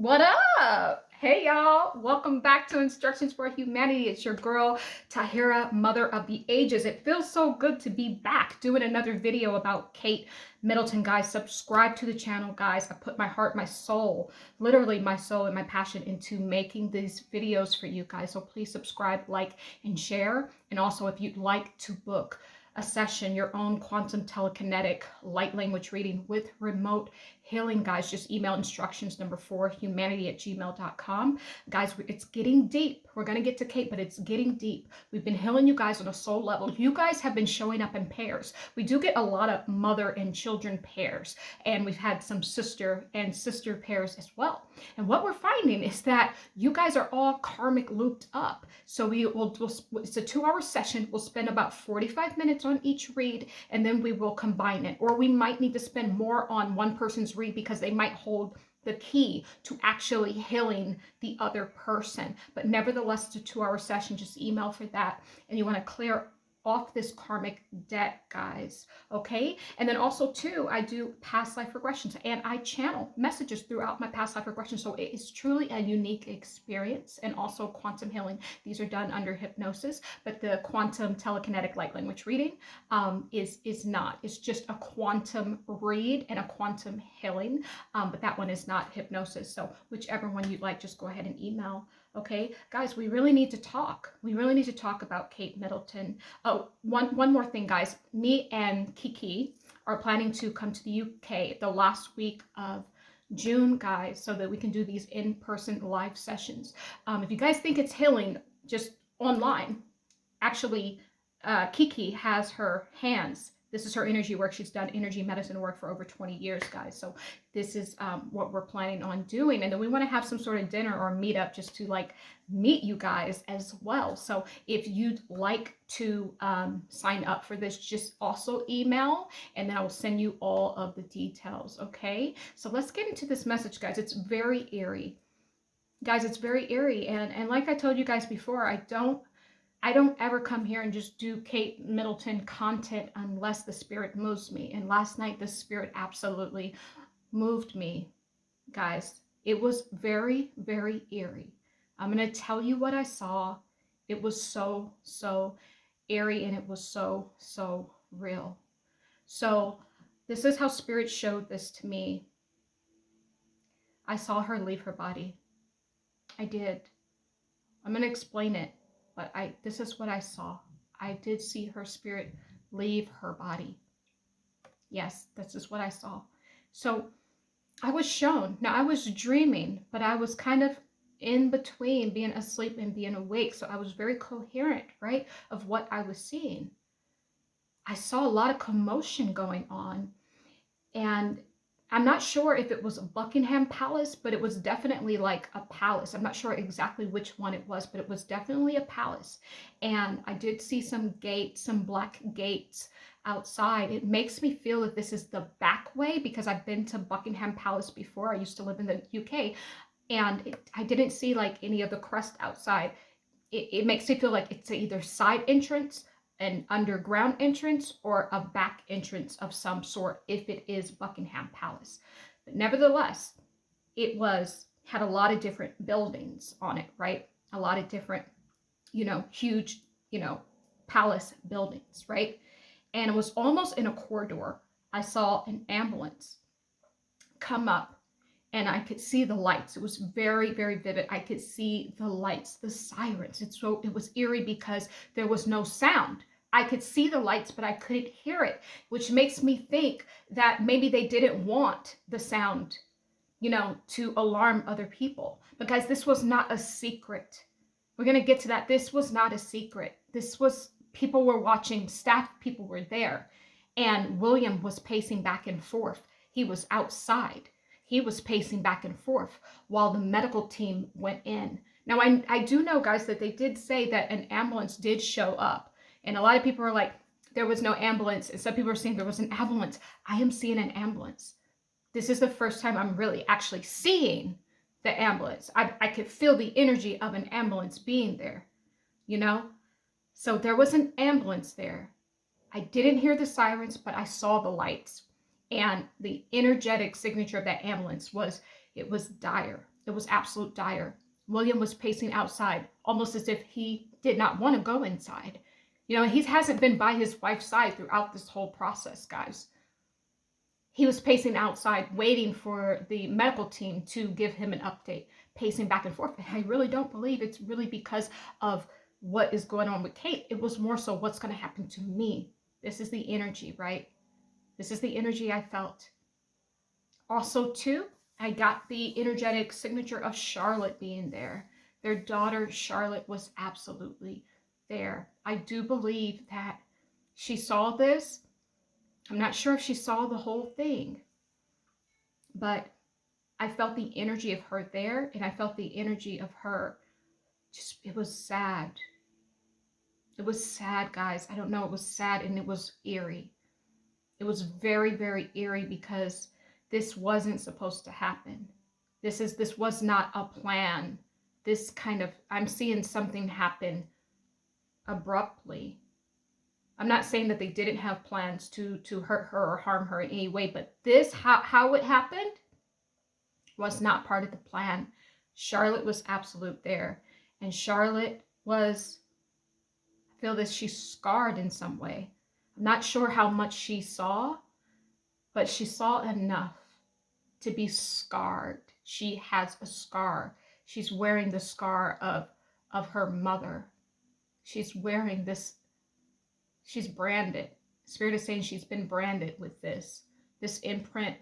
What up? Hey y'all, welcome back to Instructions for Humanity. It's your girl Tahira, Mother of the Ages. It feels so good to be back doing another video about Kate Middleton. Guys, subscribe to the channel, guys. I put my heart, my soul, literally my soul and my passion into making these videos for you guys. So please subscribe, like, and share. And also, if you'd like to book a session, your own quantum telekinetic light language reading with remote healing, guys, just email instructions number 4 humanity@gmail.com. Guys, it's getting deep. We're going to get to Kate, but it's getting deep. We've been healing you guys on a soul level. You guys have been showing up in pairs. We do get a lot of mother and children pairs, and we've had some sister and sister pairs as well. And what we're finding is that you guys are all karmic looped up. So it's a 2-hour session. We'll spend about 45 minutes on each read, and then we will combine it. Or we might need to spend more on one person's read because they might hold the key to actually healing the other person. But nevertheless, it's a 2-hour session. Just email for that. And you want to clear off this karmic debt, guys. Okay. And then also too, I do past life regressions and I channel messages throughout my past life regression. So it is truly a unique experience. And also quantum healing. These are done under hypnosis, but the quantum telekinetic light language reading is not. It's just a quantum read and a quantum healing. But that one is not hypnosis. So whichever one you'd like, just go ahead and email. Okay, guys, we really need to talk. We really need to talk about Kate Middleton. Oh, one more thing, guys. Me and Kiki are planning to come to the UK the last week of June, guys, so that we can do these in-person live sessions. If you guys think it's healing just online, actually, Kiki has her hands. This is her energy work. She's done energy medicine work for over 20 years, guys. So this is what we're planning on doing. And then we want to have some sort of dinner or meetup just to like meet you guys as well. So if you'd like to sign up for this, just also email and then I will send you all of the details. Okay. So let's get into this message, guys. It's very eerie. Guys, it's very eerie. And like I told you guys before, I don't ever come here and just do Kate Middleton content unless the spirit moves me. And last night, the spirit absolutely moved me, guys. It was very, very eerie. I'm going to tell you what I saw. It was so, so eerie and it was so, so real. So this is how spirit showed this to me. I saw her leave her body. I did. I'm going to explain it. But this is what I saw. I did see her spirit leave her body. Yes, this is what I saw. So I was shown. Now I was dreaming, but I was kind of in between being asleep and being awake. So I was very coherent, right, of what I was seeing. I saw a lot of commotion going on. And I'm not sure if it was a Buckingham Palace, but it was definitely like a palace. I'm not sure exactly which one it was, but it was definitely a palace. And I did see some gates, some black gates outside. It makes me feel that this is the back way because I've been to Buckingham Palace before. I used to live in the UK and I didn't see like any of the crest outside. It makes me feel like it's either side entrance, an underground entrance, or a back entrance of some sort if it is Buckingham Palace. But nevertheless, it had a lot of different buildings on it, right? A lot of different, huge, palace buildings, right? And it was almost in a corridor. I saw an ambulance come up and I could see the lights. It was very, very vivid. I could see the lights, the sirens. It was eerie because there was no sound. I could see the lights, but I couldn't hear it, which makes me think that maybe they didn't want the sound, to alarm other people. But guys, this was not a secret. We're going to get to that. This was not a secret. People were watching, staff people were there, and William was pacing back and forth. He was outside. He was pacing back and forth while the medical team went in. Now, I do know, guys, that they did say that an ambulance did show up. And a lot of people are like, there was no ambulance. And some people are saying there was an ambulance. I am seeing an ambulance. This is the first time I'm really actually seeing the ambulance. I could feel the energy of an ambulance being there, So there was an ambulance there. I didn't hear the sirens, but I saw the lights. And the energetic signature of that ambulance was dire. It was absolute dire. William was pacing outside, almost as if he did not want to go inside. You know, he hasn't been by his wife's side throughout this whole process, guys. He was pacing outside, waiting for the medical team to give him an update, pacing back and forth. And I really don't believe it's really because of what is going on with Kate. It was more so what's going to happen to me. This is the energy, right? This is the energy I felt. Also, too, I got the energetic signature of Charlotte being there. Their daughter, Charlotte, was absolutely there. I do believe that she saw this. I'm not sure if she saw the whole thing, but I felt the energy of her there, and I felt the energy of her. Just, it was sad. It was sad, guys. I don't know. It was sad, and it was eerie. It was very, very eerie because this wasn't supposed to happen. This was not a plan. This kind of, I'm seeing something happen abruptly. I'm not saying that they didn't have plans to hurt her or harm her in any way, but this, how it happened was not part of the plan. Charlotte was absolute there. And Charlotte was, I feel this, she's scarred in some way. I'm not sure how much she saw, but she saw enough to be scarred. She has a scar. She's wearing the scar of her mother. She's wearing this. She's branded. Spirit is saying she's been branded with this imprint.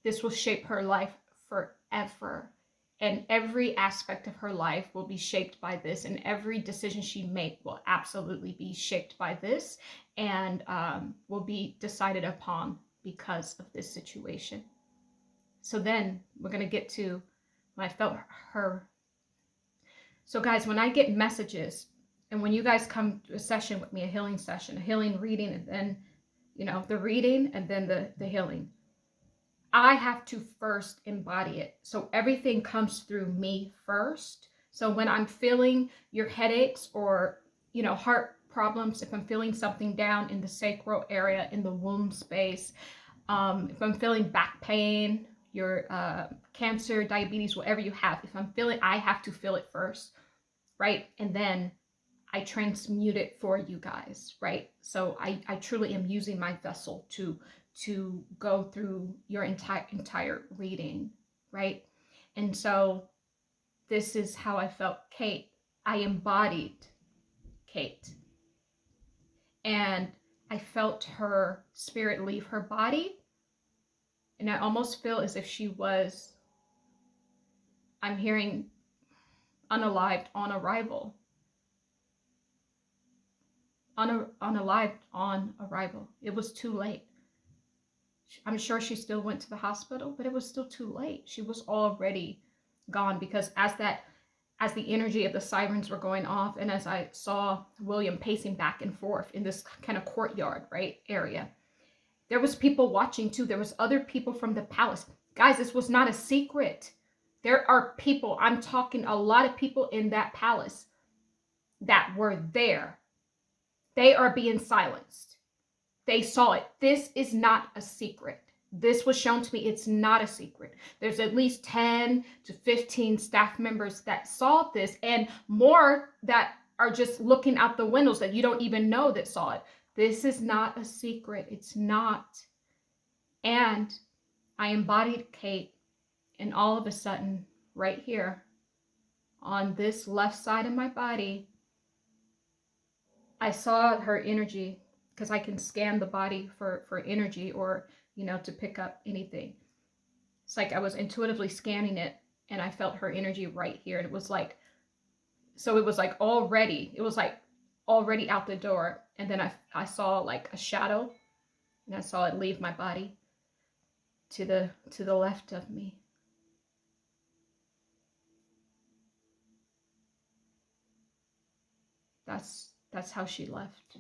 This will shape her life forever. And every aspect of her life will be shaped by this. And every decision she makes will absolutely be shaped by this and will be decided upon because of this situation. So then we're going to get to when I felt her. So guys, when I get messages, and when you guys come to a session with me, a healing session, a healing reading, and then, you know, the reading and then the healing, I have to first embody it. So everything comes through me first. So when I'm feeling your headaches or, you know, heart problems, if I'm feeling something down in the sacral area, in the womb space, if I'm feeling back pain, your cancer, diabetes, whatever you have, if I'm feeling, I have to feel it first, right? And then I transmute it for you guys, right? So I truly am using my vessel to go through your entire reading, right? And so this is how I felt Kate. I embodied Kate. And I felt her spirit leave her body. And I almost feel as if she was, I'm hearing unalived on arrival. Unalived on arrival. It was too late. I'm sure she still went to the hospital, but it was still too late. She was already gone because as the energy of the sirens were going off and as I saw William pacing back and forth in this kind of courtyard, right, area, there was people watching too. There was other people from the palace. Guys, this was not a secret. There are people, I'm talking a lot of people in that palace that were there. They are being silenced. They saw it. This is not a secret. This was shown to me. It's not a secret. There's at least 10 to 15 staff members that saw this and more that are just looking out the windows that you don't even know that saw it. This is not a secret. It's not. And I embodied Kate, and all of a sudden, right here on this left side of my body, I saw her energy because I can scan the body for energy or, you know, to pick up anything. It's like I was intuitively scanning it and I felt her energy right here. And it was like, so it was like already out the door. And then I saw like a shadow and I saw it leave my body to the left of me. That's how she left.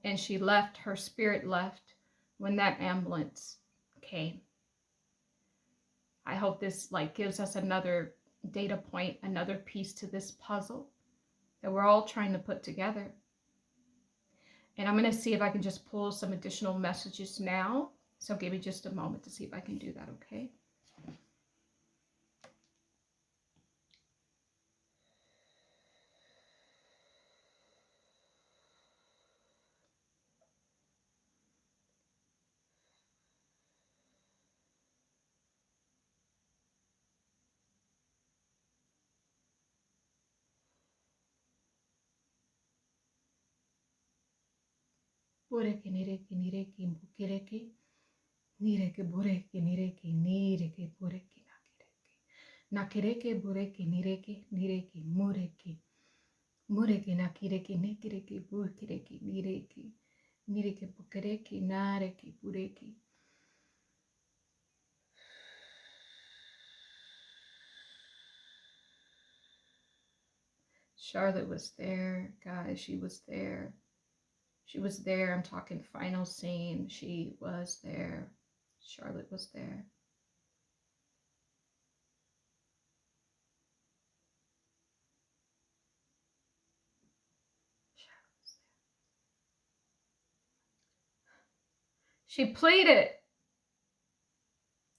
And she left, her spirit left when that ambulance came. I hope this like gives us another data point, another piece to this puzzle that we're all trying to put together. And I'm going to see if I can just pull some additional messages now. So give me just a moment to see if I can do that, okay? Bureki nireki nireki bukireki. Nireke bureki nireki nireke bureki nakireke. Nakireke bureki nireke nireke mureki. Mureki nakireke nikireke bukireki nireke. Nireke bukireki nareke bureki. Charlotte was there, guys. She was there. She was there. I'm talking final scene. She was there. Charlotte was there. She pleaded,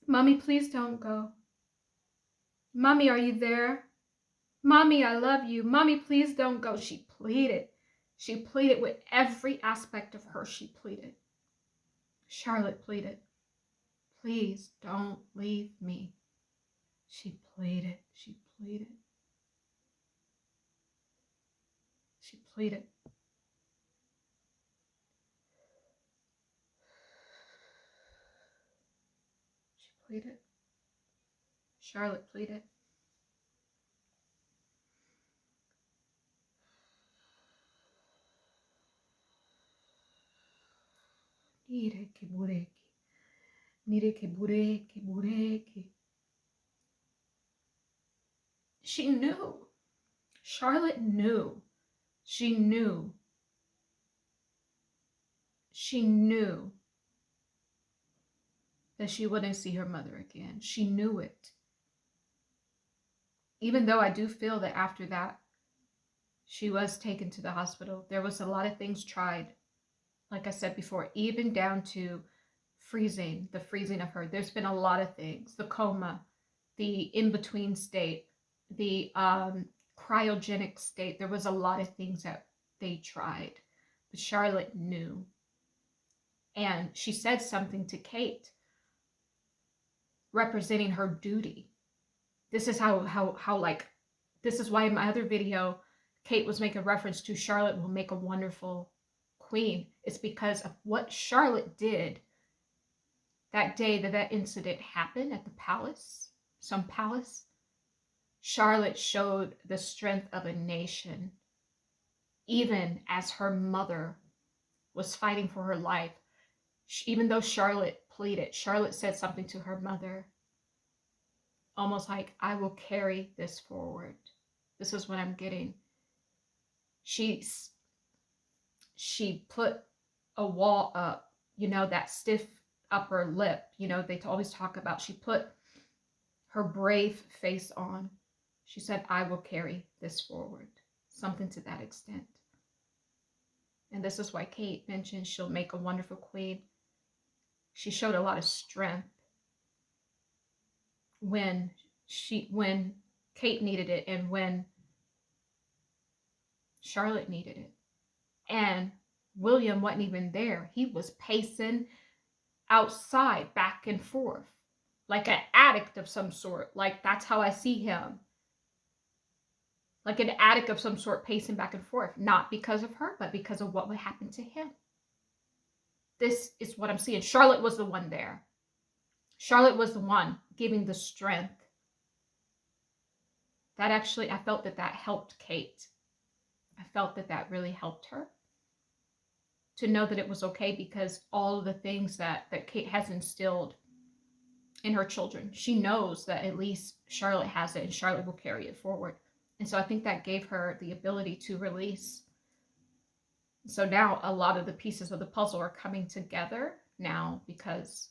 "Mommy, please don't go. Mommy, are you there? Mommy, I love you. Mommy, please don't go." She pleaded. She pleaded with every aspect of her. She pleaded. Charlotte pleaded, "Please don't leave me." She pleaded. She pleaded. She pleaded. She pleaded. Charlotte pleaded. Nireke bureki. Nireke bureki bureki. She knew. Charlotte knew. She knew. She knew that she wouldn't see her mother again. She knew it. Even though I do feel that after that, she was taken to the hospital. There was a lot of things tried. Like I said before, even down to freezing, the freezing of her. There's been a lot of things. The coma, the in-between state, the cryogenic state. There was a lot of things that they tried. But Charlotte knew. And she said something to Kate, representing her duty. This is this is why in my other video, Kate was making reference to Charlotte will make a wonderful queen. It's because of what Charlotte did that day that incident happened at the palace, some palace. Charlotte showed the strength of a nation, even as her mother was fighting for her life. Even though Charlotte pleaded, Charlotte said something to her mother, almost like, "I will carry this forward." This is what I'm getting. She put a wall up, that stiff upper lip, they always talk about. She put her brave face on. She said, "I will carry this forward." Something to that extent. And this is why Kate mentioned she'll make a wonderful queen. She showed a lot of strength when Kate needed it and when Charlotte needed it. And William wasn't even there. He was pacing outside back and forth like an addict of some sort. Like, that's how I see him. Like an addict of some sort, pacing back and forth. Not because of her, but because of what would happen to him. This is what I'm seeing. Charlotte was the one there. Charlotte was the one giving the strength. That actually, I felt that helped Kate. I felt that really helped her to know that it was okay, because all of the things that Kate has instilled in her children, she knows that at least Charlotte has it and Charlotte will carry it forward. And so I think that gave her the ability to release. So now a lot of the pieces of the puzzle are coming together now, because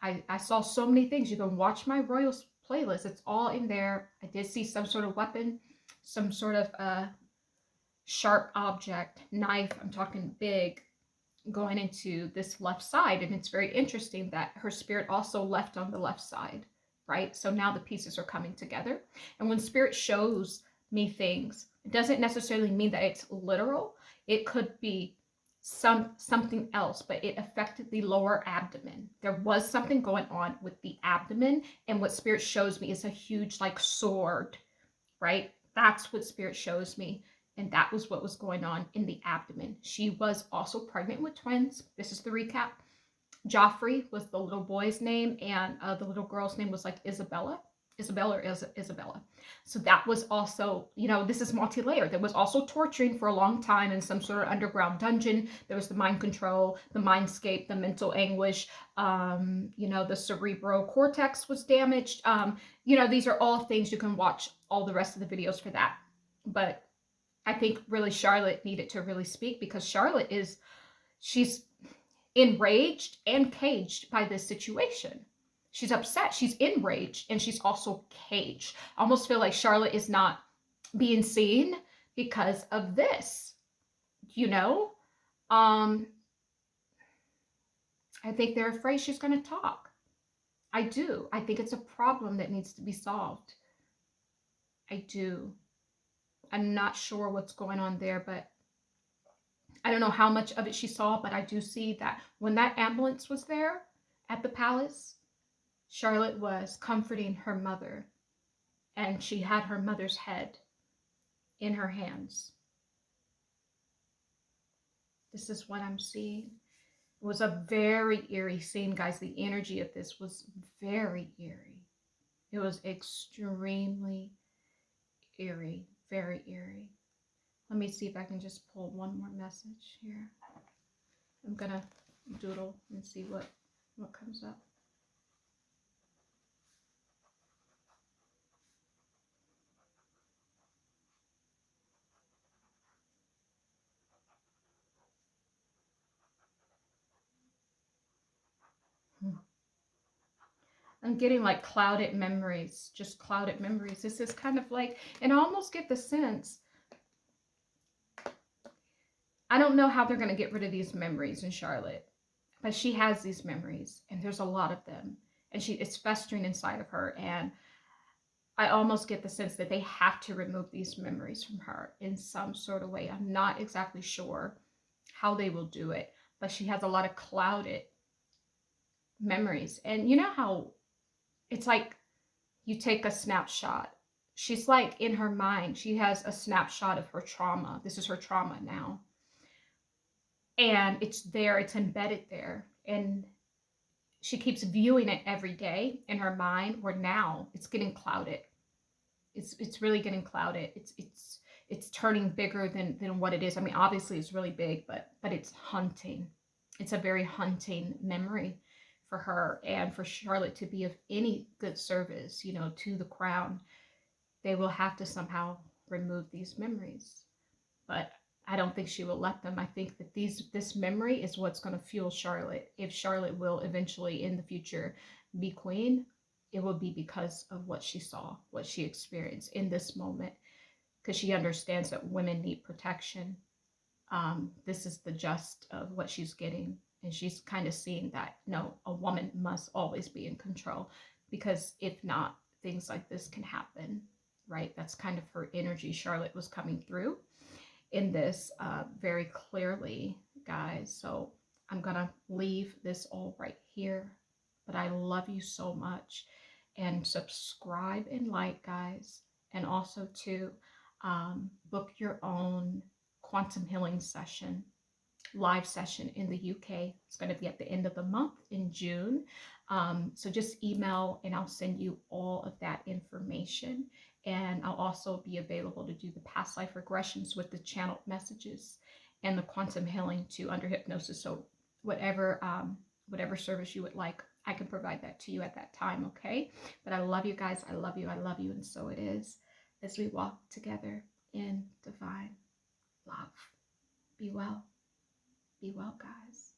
I saw so many things. You can watch my Royals playlist. It's all in there. I did see some sort of weapon, some sort of sharp object, knife, I'm talking big, going into this left side. And it's very interesting that her spirit also left on the left side, right? So now the pieces are coming together. And when spirit shows me things, it doesn't necessarily mean that it's literal. It could be something else, but it affected the lower abdomen. There was something going on with the abdomen, and what spirit shows me is a huge like sword, right? That's what spirit shows me. And that was what was going on in the abdomen. She was also pregnant with twins. This is the recap. Joffrey was the little boy's name, and the little girl's name was like Isabella. Isabella. So that was also, you know, this is multi-layered. There was also torturing for a long time in some sort of underground dungeon. There was the mind control, the mindscape, the mental anguish. You know, the cerebral cortex was damaged. You know, these are all things you can watch all the rest of the videos for that. But I think really Charlotte needed to really speak, because Charlotte she's enraged and caged by this situation. She's upset, she's enraged, and she's also caged. I almost feel like Charlotte is not being seen because of this, you know? I think they're afraid she's going to talk. I do. I think it's a problem that needs to be solved. I do. I'm not sure what's going on there, but I don't know how much of it she saw, but I do see that when that ambulance was there at the palace, Charlotte was comforting her mother, and she had her mother's head in her hands. This is what I'm seeing. It was a very eerie scene, guys. The energy of this was very eerie. It was extremely eerie, very eerie. Let me see if I can just pull one more message here. I'm gonna doodle and see what comes up. I'm getting like clouded memories, just clouded memories. This is kind of like, and I almost get the sense, I don't know how they're going to get rid of these memories in Charlotte, but she has these memories, and there's a lot of them, and it's festering inside of her. And I almost get the sense that they have to remove these memories from her in some sort of way. I'm not exactly sure how they will do it, but she has a lot of clouded memories. And you know how it's like you take a snapshot. She's like, in her mind, she has a snapshot of her trauma. This is her trauma now. And it's there, it's embedded there. And she keeps viewing it every day in her mind, where now it's getting clouded. It's really getting clouded. It's turning bigger than what it is. I mean, obviously it's really big, but it's hunting. It's a very hunting memory for her, and for Charlotte to be of any good service, you know, to the crown, they will have to somehow remove these memories. But I don't think she will let them. I think that this memory is what's going to fuel Charlotte. If Charlotte will eventually in the future be queen, it will be because of what she saw, what she experienced in this moment, because she understands that women need protection. This is the just of what she's getting. And she's kind of seeing that, no, a woman must always be in control, because if not, things like this can happen, right? That's kind of her energy. Charlotte was coming through in this very clearly, guys. So I'm going to leave this all right here. But I love you so much. And subscribe and like, guys. And also to book your own quantum healing session, live session in the UK. It's going to be at the end of the month in June. So just email and I'll send you all of that information. And I'll also be available to do the past life regressions with the channeled messages and the quantum healing too under hypnosis. So whatever service you would like, I can provide that to you at that time, okay? But I love you guys. I love you. I love you. And so it is, as we walk together in divine love. Be well. Be well, guys.